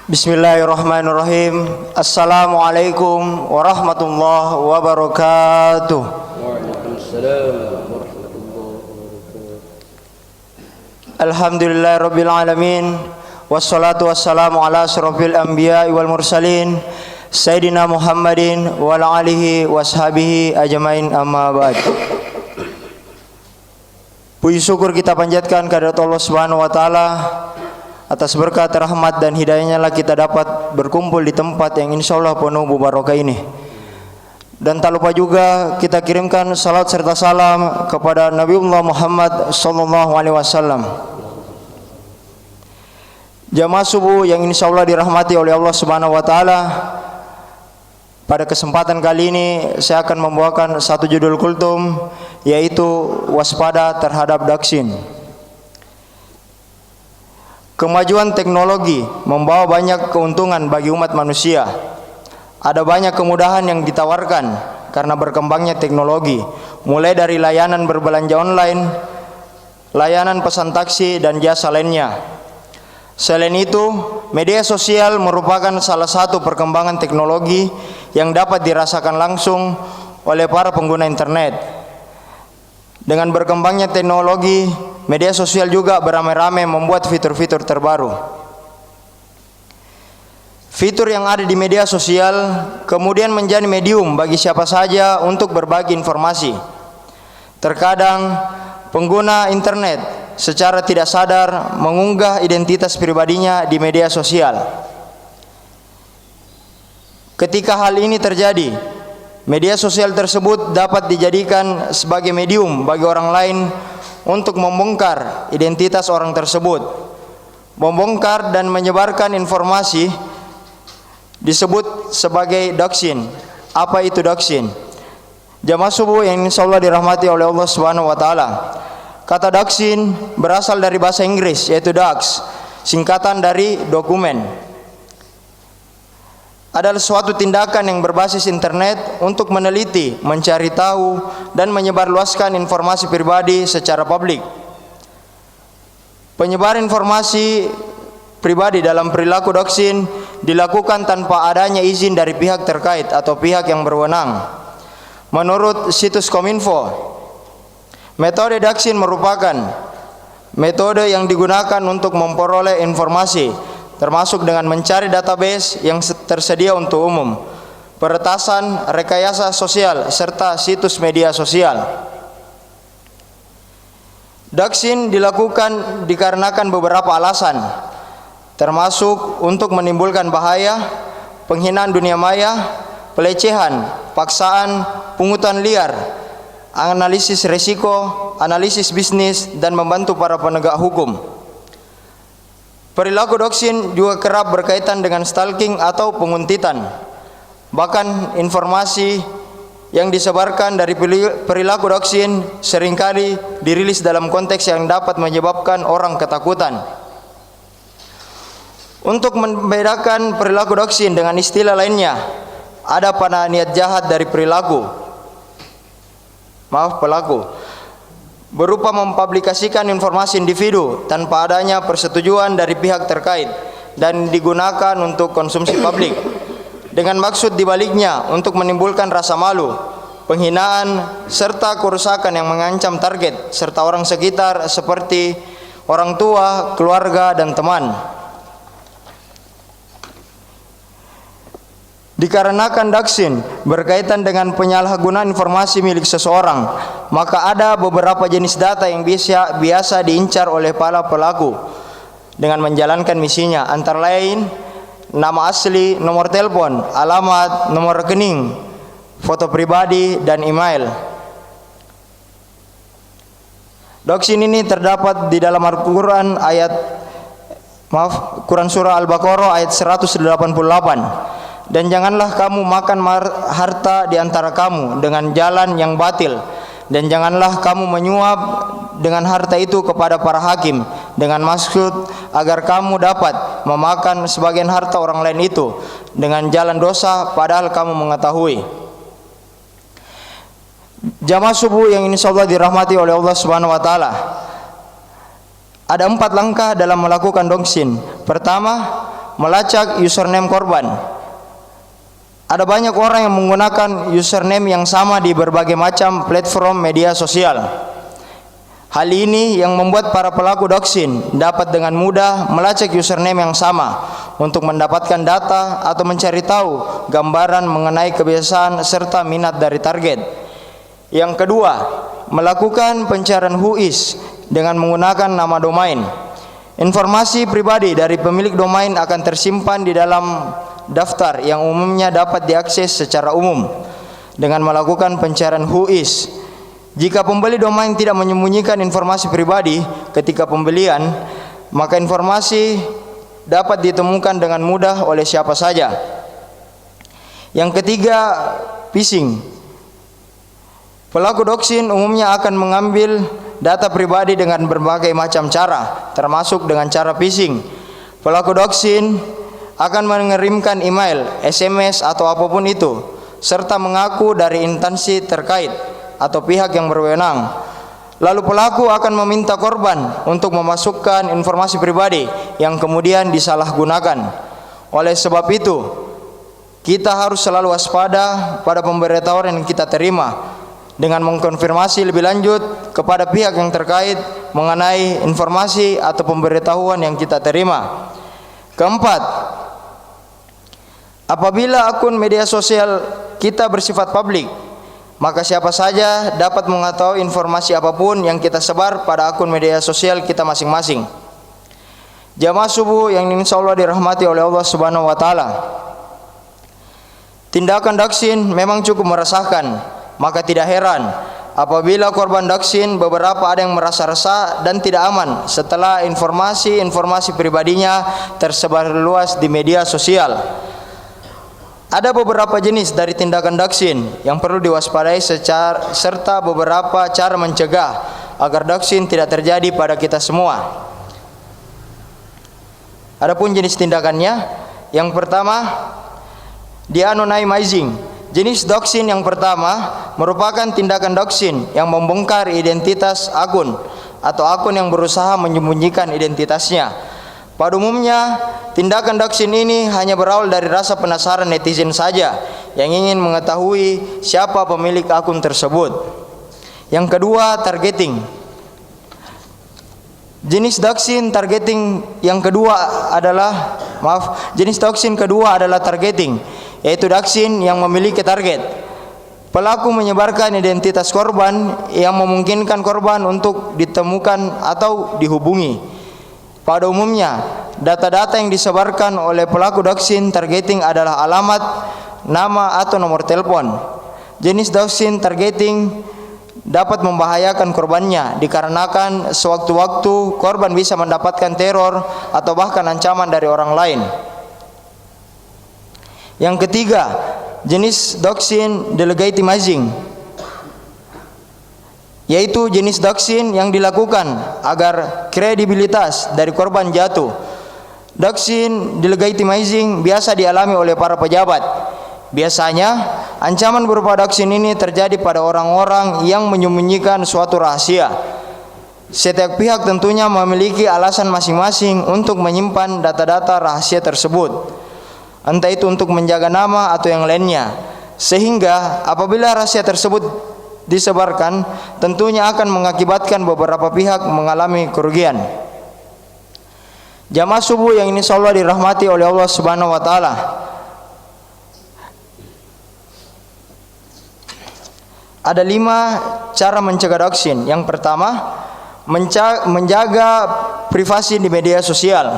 Bismillahirrahmanirrahim. Assalamualaikum warahmatullahi wabarakatuh. Waalaikumsalam warahmatullahi wabarakatuh. Alhamdulillahirabbil alamin. Wassalatu wassalamu ala asyrofil anbiya'i wal mursalin Sayyidina Muhammadin wa ala alihi washabihi ajmain, amma ba'd. Puji syukur kita panjatkan kehadirat Allah Subhanahu wa taala. Atas berkat, rahmat dan hidayahnya lah kita dapat berkumpul di tempat yang insya Allah penuh barokah ini. Dan tak lupa juga kita kirimkan salat serta salam kepada Nabiullah Muhammad sallallahu alaihi wasallam. Jamaah subuh yang insya Allah dirahmati oleh Allah Subhanahu wa taala. Pada kesempatan kali ini saya akan membawakan satu judul kultum, yaitu waspada terhadap daksin. Kemajuan teknologi membawa banyak keuntungan bagi umat manusia. Ada banyak kemudahan yang ditawarkan karena berkembangnya teknologi, mulai dari layanan berbelanja online, layanan pesan taksi, dan jasa lainnya. Selain itu, media sosial merupakan salah satu perkembangan teknologi yang dapat dirasakan langsung oleh para pengguna internet. Dengan berkembangnya teknologi, media sosial juga beramai-ramai membuat fitur-fitur terbaru. Fitur yang ada di media sosial kemudian menjadi medium bagi siapa saja untuk berbagi informasi. Terkadang pengguna internet secara tidak sadar mengunggah identitas pribadinya di media sosial. Ketika hal ini terjadi, media sosial tersebut dapat dijadikan sebagai medium bagi orang lain untuk membongkar identitas orang tersebut. Membongkar dan menyebarkan informasi disebut sebagai doxing. Apa itu doxing? Jamaah subuh yang insyaallah dirahmati oleh Allah Subhanahu wa taala. Kata doxing berasal dari bahasa Inggris, yaitu dox, singkatan dari dokumen. Adalah suatu tindakan yang berbasis internet untuk meneliti, mencari tahu, dan menyebarluaskan informasi pribadi secara publik. Penyebaran informasi pribadi dalam perilaku doxing dilakukan tanpa adanya izin dari pihak terkait atau pihak yang berwenang. Menurut situs Kominfo, metode doxing merupakan metode yang digunakan untuk memperoleh informasi, termasuk dengan mencari database yang tersedia untuk umum, peretasan, rekayasa sosial, serta situs media sosial. Doxing dilakukan dikarenakan beberapa alasan, termasuk untuk menimbulkan bahaya, penghinaan dunia maya, pelecehan, paksaan, pungutan liar, analisis risiko, analisis bisnis, dan membantu para penegak hukum. Perilaku doxing juga kerap berkaitan dengan stalking atau penguntitan. Bahkan informasi yang disebarkan dari perilaku doxing seringkali dirilis dalam konteks yang dapat menyebabkan orang ketakutan. Untuk membedakan perilaku doxing dengan istilah lainnya, ada pada niat jahat dari pelaku, berupa mempublikasikan informasi individu tanpa adanya persetujuan dari pihak terkait dan digunakan untuk konsumsi publik, dengan maksud dibaliknya untuk menimbulkan rasa malu, penghinaan, serta kerusakan yang mengancam target serta orang sekitar seperti orang tua, keluarga, dan teman. Dikarenakan doxing berkaitan dengan penyalahgunaan informasi milik seseorang, maka ada beberapa jenis data yang biasa diincar oleh para pelaku dengan menjalankan misinya, antara lain nama asli, nomor telepon, alamat, nomor rekening, foto pribadi, dan email. Doxing ini terdapat di dalam Al-Quran Quran surah Al-Baqarah ayat 188. Dan janganlah kamu makan harta di antara kamu dengan jalan yang batil, dan janganlah kamu menyuap dengan harta itu kepada para hakim dengan maksud agar kamu dapat memakan sebagian harta orang lain itu dengan jalan dosa padahal kamu mengetahui. Jamaah subuh yang insyaallah dirahmati oleh Allah Subhanahu wa taala. Ada 4 langkah dalam melakukan doxing. Pertama, melacak username korban. Ada banyak orang yang menggunakan username yang sama di berbagai macam platform media sosial. Hal ini yang membuat para pelaku doxing dapat dengan mudah melacak username yang sama untuk mendapatkan data atau mencari tahu gambaran mengenai kebiasaan serta minat dari target. Yang kedua, melakukan pencarian whois dengan menggunakan nama domain. Informasi pribadi dari pemilik domain akan tersimpan di dalam daftar yang umumnya dapat diakses secara umum dengan melakukan pencarian whois. Jika pembeli domain tidak menyembunyikan informasi pribadi ketika pembelian, maka informasi dapat ditemukan dengan mudah oleh siapa saja. Yang ketiga, phishing. Pelaku doxing umumnya akan mengambil data pribadi dengan berbagai macam cara, termasuk dengan cara phishing. Pelaku doxing akan mengirimkan email, SMS atau apapun itu, serta mengaku dari instansi terkait atau pihak yang berwenang. Lalu pelaku akan meminta korban untuk memasukkan informasi pribadi yang kemudian disalahgunakan. Oleh sebab itu, kita harus selalu waspada pada pemberitahuan yang kita terima dengan mengkonfirmasi lebih lanjut kepada pihak yang terkait mengenai informasi atau pemberitahuan yang kita terima. Keempat, apabila akun media sosial kita bersifat publik, maka siapa saja dapat mengetahui informasi apapun yang kita sebar pada akun media sosial kita masing-masing. Jamaah subuh yang insyaallah dirahmati oleh Allah Subhanahu wa taala. Tindakan doxing memang cukup meresahkan, maka tidak heran apabila korban doxing beberapa ada yang merasa resah dan tidak aman setelah informasi pribadinya tersebar luas di media sosial. Ada beberapa jenis dari tindakan doxing yang perlu diwaspadai serta beberapa cara mencegah agar doxing tidak terjadi pada kita semua. Adapun jenis tindakannya, yang pertama, de-anonymizing. Jenis doxing yang pertama merupakan tindakan doxing yang membongkar identitas akun atau akun yang berusaha menyembunyikan identitasnya. Pada umumnya, tindakan doxing ini hanya berawal dari rasa penasaran netizen saja yang ingin mengetahui siapa pemilik akun tersebut. Yang kedua, targeting. Jenis doxing kedua adalah targeting, yaitu doxing yang memiliki target. Pelaku menyebarkan identitas korban yang memungkinkan korban untuk ditemukan atau dihubungi. Pada umumnya, data-data yang disebarkan oleh pelaku doxing targeting adalah alamat, nama atau nomor telepon. Jenis doxing targeting dapat membahayakan korbannya dikarenakan sewaktu-waktu korban bisa mendapatkan teror atau bahkan ancaman dari orang lain. Yang ketiga, jenis doxing delegitimizing, yaitu jenis doxing yang dilakukan agar kredibilitas dari korban jatuh. Doxing delegitimizing biasa dialami oleh para pejabat. Biasanya, ancaman berupa doxing ini terjadi pada orang-orang yang menyembunyikan suatu rahasia. Setiap pihak tentunya memiliki alasan masing-masing untuk menyimpan data-data rahasia tersebut, entah itu untuk menjaga nama atau yang lainnya, sehingga apabila rahasia tersebut disebarkan, tentunya akan mengakibatkan beberapa pihak mengalami kerugian. Jamaah subuh yang insyaallah dirahmati oleh Allah Subhanahu wa taala. Ada 5 cara mencegah doxing. Yang pertama, menjaga privasi di media sosial.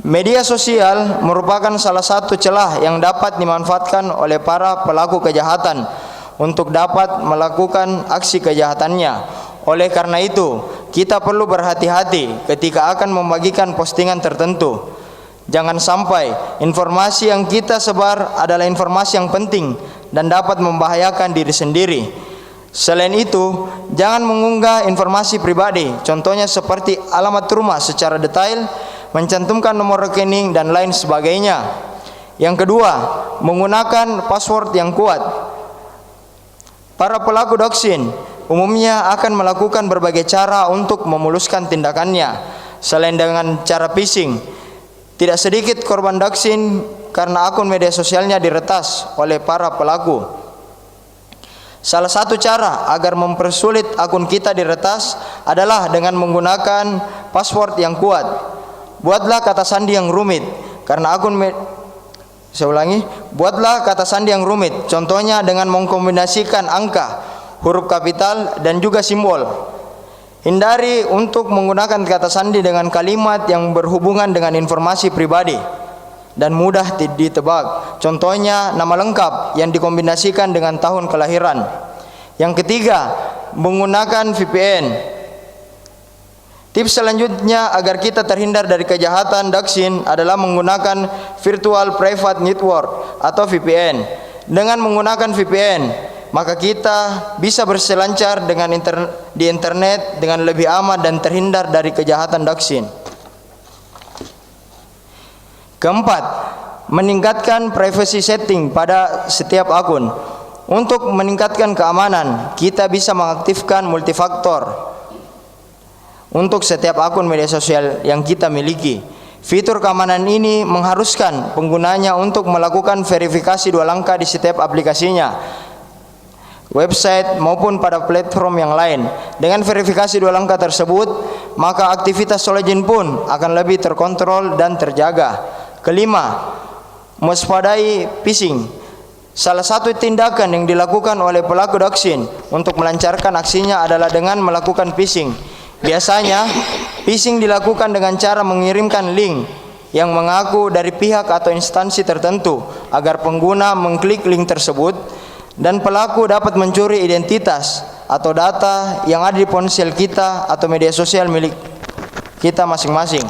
Media sosial merupakan salah satu celah yang dapat dimanfaatkan oleh para pelaku kejahatan untuk dapat melakukan aksi kejahatannya. Oleh karena itu, kita perlu berhati-hati ketika akan membagikan postingan tertentu. Jangan sampai informasi yang kita sebar adalah informasi yang penting dan dapat membahayakan diri sendiri. Selain itu, jangan mengunggah informasi pribadi, contohnya seperti alamat rumah secara detail, mencantumkan nomor rekening dan lain sebagainya. Yang kedua, menggunakan password yang kuat. Para pelaku doxing umumnya akan melakukan berbagai cara untuk memuluskan tindakannya. Selain dengan cara phishing, Tidak sedikit korban doxing karena akun media sosialnya diretas oleh para pelaku. Salah satu cara agar mempersulit akun kita diretas adalah dengan menggunakan password yang kuat. Buatlah kata sandi yang rumit karena buatlah kata sandi yang rumit. Contohnya dengan mengkombinasikan angka, huruf kapital dan juga simbol. Hindari untuk menggunakan kata sandi dengan kalimat yang berhubungan dengan informasi pribadi dan mudah ditebak. Contohnya nama lengkap yang dikombinasikan dengan tahun kelahiran. Yang ketiga, menggunakan VPN. Tips selanjutnya agar kita terhindar dari kejahatan doxing adalah menggunakan Virtual Private Network atau VPN. Dengan menggunakan VPN, maka kita bisa berselancar di internet dengan lebih aman dan terhindar dari kejahatan doxing. Keempat, meningkatkan privacy setting pada setiap akun. Untuk meningkatkan keamanan, kita bisa mengaktifkan multifaktor untuk setiap akun media sosial yang kita miliki. Fitur keamanan ini mengharuskan penggunanya untuk melakukan verifikasi 2 langkah di setiap aplikasinya, website maupun pada platform yang lain. Dengan verifikasi 2 langkah tersebut, maka aktivitas login pun akan lebih terkontrol dan terjaga. Kelima, mewaspadai phishing. Salah satu tindakan yang dilakukan oleh pelaku doxing untuk melancarkan aksinya adalah dengan melakukan phishing. Biasanya, phishing dilakukan dengan cara mengirimkan link yang mengaku dari pihak atau instansi tertentu agar pengguna mengklik link tersebut, dan pelaku dapat mencuri identitas atau data yang ada di ponsel kita atau media sosial milik kita masing-masing.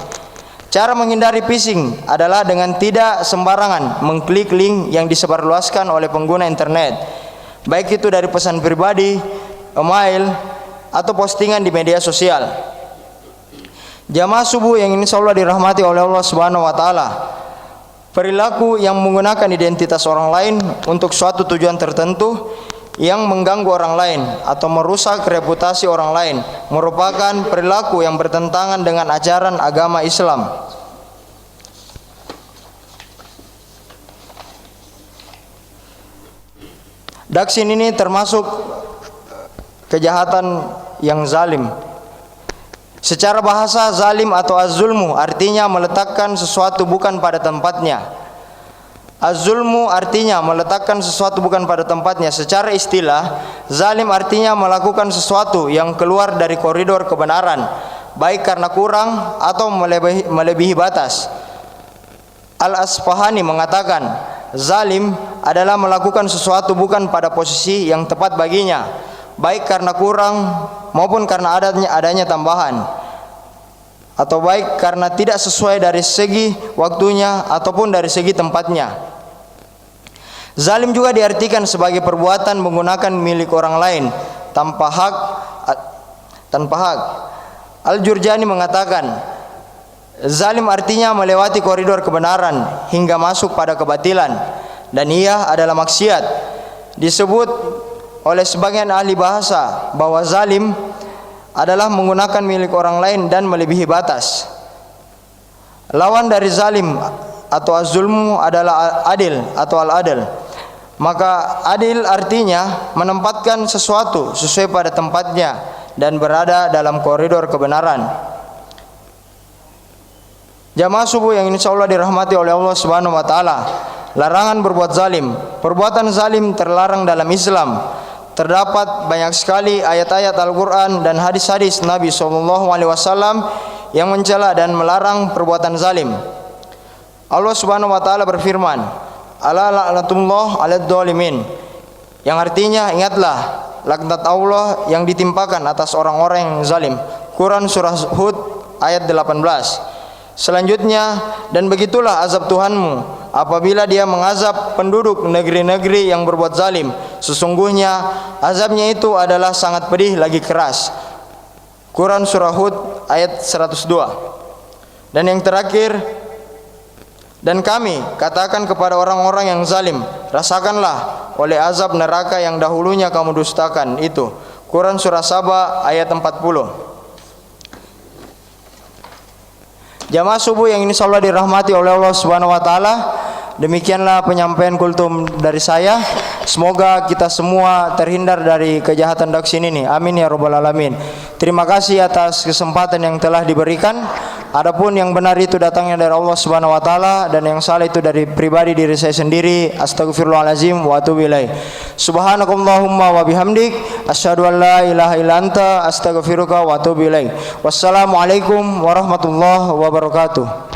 Cara menghindari phishing adalah dengan tidak sembarangan mengklik link yang disebarluaskan oleh pengguna internet, baik itu dari pesan pribadi, email, atau postingan di media sosial. Jamaah subuh yang insyaallah dirahmati oleh Allah Subhanahu wa taala, perilaku yang menggunakan identitas orang lain untuk suatu tujuan tertentu yang mengganggu orang lain atau merusak reputasi orang lain merupakan perilaku yang bertentangan dengan ajaran agama Islam. Doxing ini termasuk kejahatan yang zalim. Secara bahasa, zalim atau az-zulmu artinya meletakkan sesuatu bukan pada tempatnya. Az-zulmu artinya meletakkan sesuatu bukan pada tempatnya. Secara istilah, zalim artinya melakukan sesuatu yang keluar dari koridor kebenaran, baik karena kurang atau melebihi batas. Al-Asfahani mengatakan, zalim adalah melakukan sesuatu bukan pada posisi yang tepat baginya, baik karena kurang maupun karena adanya tambahan, atau baik karena tidak sesuai dari segi waktunya ataupun dari segi tempatnya. Zalim juga diartikan sebagai perbuatan menggunakan milik orang lain tanpa hak. Al-Jurjani mengatakan, zalim artinya melewati koridor kebenaran hingga masuk pada kebatilan, dan ia adalah maksiat. Disebut oleh sebagian ahli bahasa bahwa zalim adalah menggunakan milik orang lain dan melebihi batas. Lawan dari zalim atau az-zulmu adalah adil atau al-adl. Maka adil artinya menempatkan sesuatu sesuai pada tempatnya dan berada dalam koridor kebenaran. Jamaah subuh yang insyaallah dirahmati oleh Allah Subhanahu wa taala, larangan berbuat zalim. Perbuatan zalim terlarang dalam Islam. Terdapat banyak sekali ayat-ayat Al-Qur'an dan hadis-hadis Nabi SAW yang mencela dan melarang perbuatan zalim. Allah Subhanahu wa taala berfirman, "Ala la'natullah 'alad dzalimin." Yang artinya, ingatlah laknat Allah yang ditimpakan atas orang-orang yang zalim. Quran surah Hud ayat 18. Selanjutnya, dan begitulah azab Tuhanmu apabila dia mengazab penduduk negeri-negeri yang berbuat zalim. Sesungguhnya azabnya itu adalah sangat pedih lagi keras. Quran surah Hud ayat 102. Dan yang terakhir, dan kami katakan kepada orang-orang yang zalim, rasakanlah oleh azab neraka yang dahulunya kamu dustakan itu. Quran surah Saba ayat 40. Jamaah subuh yang insyaallah dirahmati oleh Allah Subhanahu wa taala, demikianlah penyampaian kultum dari saya. Semoga kita semua terhindar dari kejahatan daksin ini. Amin ya rabbal alamin. Terima kasih atas kesempatan yang telah diberikan. Adapun yang benar itu datangnya dari Allah Subhanahu wa taala dan yang salah itu dari pribadi diri saya sendiri. Astagfirullahalazim wa atubu ilaih. Subhanakallahumma wa bihamdik asyhadu an la ilaha illa anta astaghfiruka wa atubu ilaih. Wassalamualaikum warahmatullahi wabarakatuh.